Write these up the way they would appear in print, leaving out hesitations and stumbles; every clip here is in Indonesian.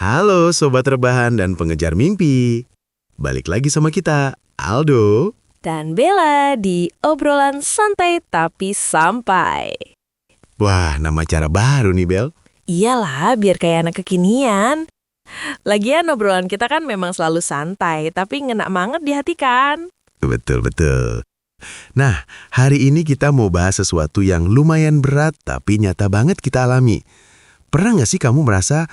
Halo Sobat Rebahan dan Pengejar Mimpi. Balik lagi sama kita, Aldo. Dan Bella di obrolan santai tapi sampai. Wah, nama cara baru nih, Bel. Iyalah, biar kayak anak kekinian. Lagian obrolan kita kan memang selalu santai, tapi ngena banget di hati kan? Betul. Nah, hari ini kita mau bahas sesuatu yang lumayan berat tapi nyata banget kita alami. Pernah nggak sih kamu merasa,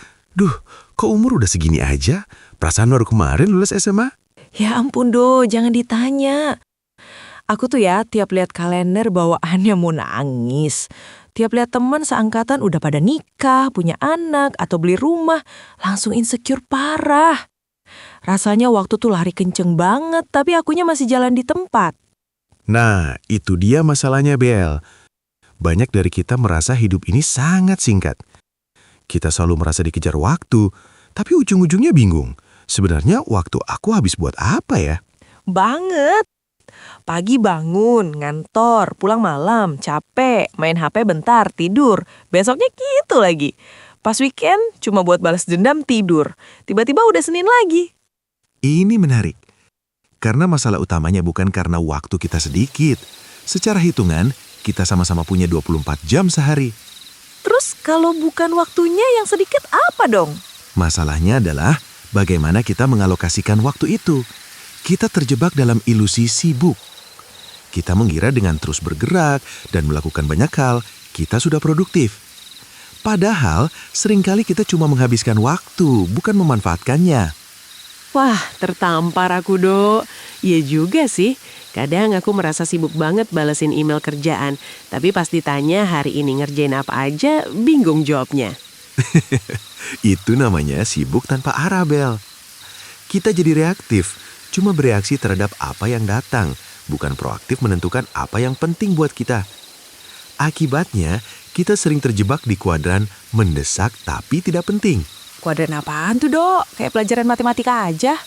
kok umur udah segini aja? Perasaan baru kemarin lulus SMA? Ya ampun Do, jangan ditanya. Aku tuh ya tiap lihat kalender bawaannya mau nangis. Tiap lihat teman seangkatan udah pada nikah, punya anak, atau beli rumah, langsung insecure parah. Rasanya waktu tuh lari kenceng banget, tapi akunya masih jalan di tempat. Nah, itu dia masalahnya, Bel. Banyak dari kita merasa hidup ini sangat singkat. Kita selalu merasa dikejar waktu, tapi ujung-ujungnya bingung. Sebenarnya waktu aku habis buat apa ya? Banget. Pagi bangun, ngantor, pulang malam, capek, main HP bentar, tidur. Besoknya gitu lagi. Pas weekend cuma buat balas dendam tidur. Tiba-tiba udah Senin lagi. Ini menarik. Karena masalah utamanya bukan karena waktu kita sedikit. Secara hitungan, kita sama-sama punya 24 jam sehari. Terus kalau bukan waktunya yang sedikit apa dong? Masalahnya adalah bagaimana kita mengalokasikan waktu itu. Kita terjebak dalam ilusi sibuk. Kita mengira dengan terus bergerak dan melakukan banyak hal, kita sudah produktif. Padahal, seringkali kita cuma menghabiskan waktu, bukan memanfaatkannya. Wah, tertampar aku, Do. Iya juga sih. Kadang aku merasa sibuk banget balesin email kerjaan. Tapi pas ditanya hari ini ngerjain apa aja, bingung jawabnya. Itu namanya sibuk tanpa arah, Bel. Kita jadi reaktif, cuma bereaksi terhadap apa yang datang, bukan proaktif menentukan apa yang penting buat kita. Akibatnya, kita sering terjebak di kuadran mendesak tapi tidak penting. Kuadran apaan tuh, Dok? Kayak pelajaran matematika aja.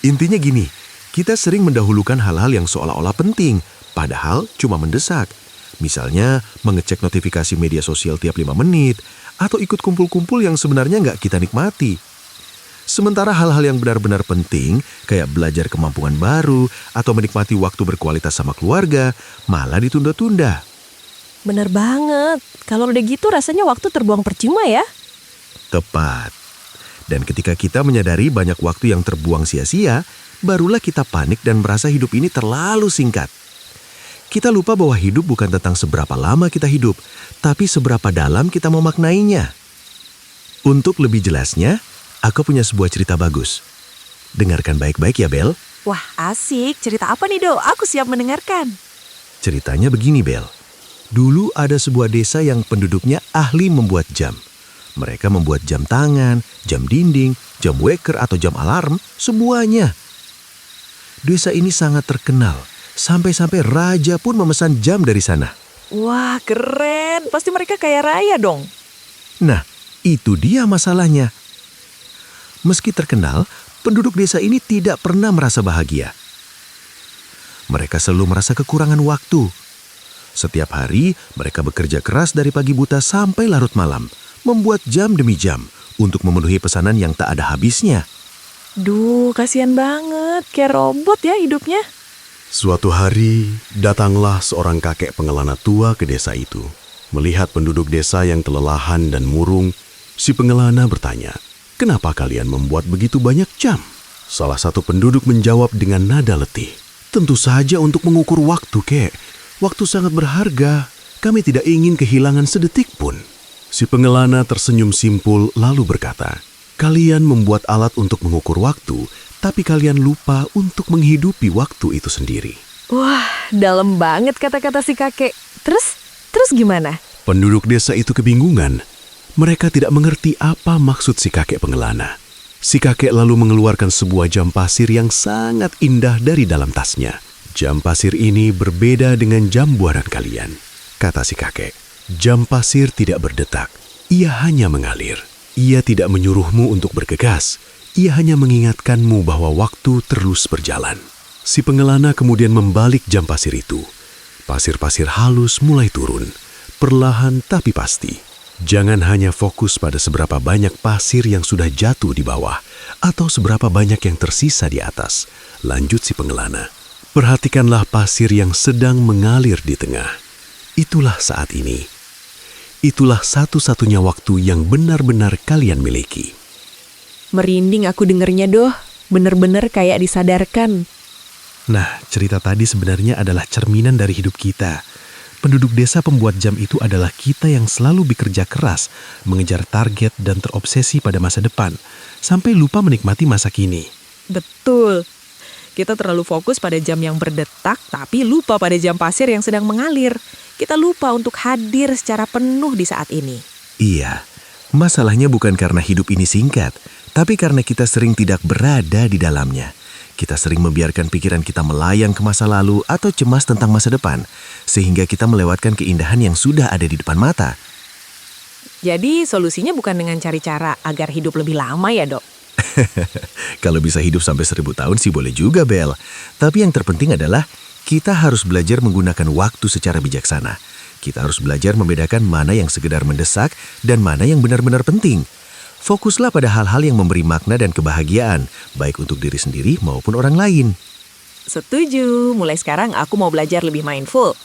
Intinya gini, kita sering mendahulukan hal-hal yang seolah-olah penting, padahal cuma mendesak. Misalnya, mengecek notifikasi media sosial tiap 5 menit, atau ikut kumpul-kumpul yang sebenarnya nggak kita nikmati. Sementara hal-hal yang benar-benar penting, kayak belajar kemampuan baru, atau menikmati waktu berkualitas sama keluarga, malah ditunda-tunda. Bener banget. Kalau udah gitu rasanya waktu terbuang percuma ya. Tepat. Dan ketika kita menyadari banyak waktu yang terbuang sia-sia, barulah kita panik dan merasa hidup ini terlalu singkat. Kita lupa bahwa hidup bukan tentang seberapa lama kita hidup, tapi seberapa dalam kita memaknainya. Untuk lebih jelasnya, aku punya sebuah cerita bagus. Dengarkan baik-baik ya, Bel. Wah, asik. Cerita apa nih, Dok? Aku siap mendengarkan. Ceritanya begini, Bel. Dulu ada sebuah desa yang penduduknya ahli membuat jam. Mereka membuat jam tangan, jam dinding, jam waker atau jam alarm, semuanya. Desa ini sangat terkenal, sampai-sampai raja pun memesan jam dari sana. Wah, keren. Pasti mereka kaya raya dong. Nah, itu dia masalahnya. Meski terkenal, penduduk desa ini tidak pernah merasa bahagia. Mereka selalu merasa kekurangan waktu. Setiap hari, mereka bekerja keras dari pagi buta sampai larut malam, membuat jam demi jam untuk memenuhi pesanan yang tak ada habisnya. Duh, kasihan banget. Kayak robot ya hidupnya. Suatu hari, datanglah seorang kakek pengelana tua ke desa itu. Melihat penduduk desa yang kelelahan dan murung, si pengelana bertanya, "Kenapa kalian membuat begitu banyak jam?" Salah satu penduduk menjawab dengan nada letih, "Tentu saja untuk mengukur waktu, kek. Waktu sangat berharga. Kami tidak ingin kehilangan sedetik pun." Si pengelana tersenyum simpul lalu berkata, "Kalian membuat alat untuk mengukur waktu, tapi kalian lupa untuk menghidupi waktu itu sendiri." Wah, dalam banget kata-kata si kakek. Terus gimana? Penduduk desa itu kebingungan. Mereka tidak mengerti apa maksud si kakek pengelana. Si kakek lalu mengeluarkan sebuah jam pasir yang sangat indah dari dalam tasnya. "Jam pasir ini berbeda dengan jam buaran kalian," kata si kakek. "Jam pasir tidak berdetak, ia hanya mengalir. Ia tidak menyuruhmu untuk bergegas, ia hanya mengingatkanmu bahwa waktu terus berjalan." Si pengelana kemudian membalik jam pasir itu. Pasir-pasir halus mulai turun, perlahan tapi pasti. Jangan hanya fokus pada seberapa banyak pasir yang sudah jatuh di bawah atau seberapa banyak yang tersisa di atas. Lanjut si pengelana. Perhatikanlah pasir yang sedang mengalir di tengah. Itulah saat ini. Itulah satu-satunya waktu yang benar-benar kalian miliki. Merinding aku dengernya, Doh. Bener-bener kayak disadarkan. Nah, cerita tadi sebenarnya adalah cerminan dari hidup kita. Penduduk desa pembuat jam itu adalah kita yang selalu bekerja keras, mengejar target dan terobsesi pada masa depan, sampai lupa menikmati masa kini. Betul. Kita terlalu fokus pada jam yang berdetak, tapi lupa pada jam pasir yang sedang mengalir. Kita lupa untuk hadir secara penuh di saat ini. Iya, masalahnya bukan karena hidup ini singkat, tapi karena kita sering tidak berada di dalamnya. Kita sering membiarkan pikiran kita melayang ke masa lalu atau cemas tentang masa depan, sehingga kita melewatkan keindahan yang sudah ada di depan mata. Jadi solusinya bukan dengan cari cara agar hidup lebih lama ya, Dok? Kalau bisa hidup sampai 1000 tahun sih boleh juga, Bel. Tapi yang terpenting adalah kita harus belajar menggunakan waktu secara bijaksana. Kita harus belajar membedakan mana yang sekedar mendesak dan mana yang benar-benar penting. Fokuslah pada hal-hal yang memberi makna dan kebahagiaan, baik untuk diri sendiri maupun orang lain. Setuju, mulai sekarang aku mau belajar lebih mindful.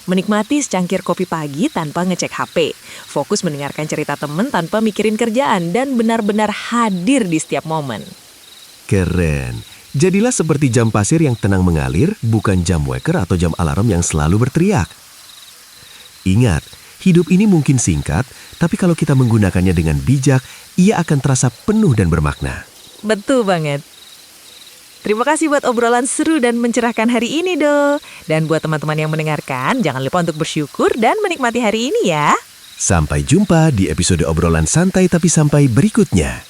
Menikmati secangkir kopi pagi tanpa ngecek HP. Fokus mendengarkan cerita teman tanpa mikirin kerjaan dan benar-benar hadir di setiap momen. Keren. Jadilah seperti jam pasir yang tenang mengalir, bukan jam waker atau jam alarm yang selalu berteriak. Ingat, hidup ini mungkin singkat, tapi kalau kita menggunakannya dengan bijak, ia akan terasa penuh dan bermakna. Betul banget. Terima kasih buat obrolan seru dan mencerahkan hari ini, Do. Dan buat teman-teman yang mendengarkan, jangan lupa untuk bersyukur dan menikmati hari ini ya. Sampai jumpa di episode obrolan santai tapi sampai berikutnya.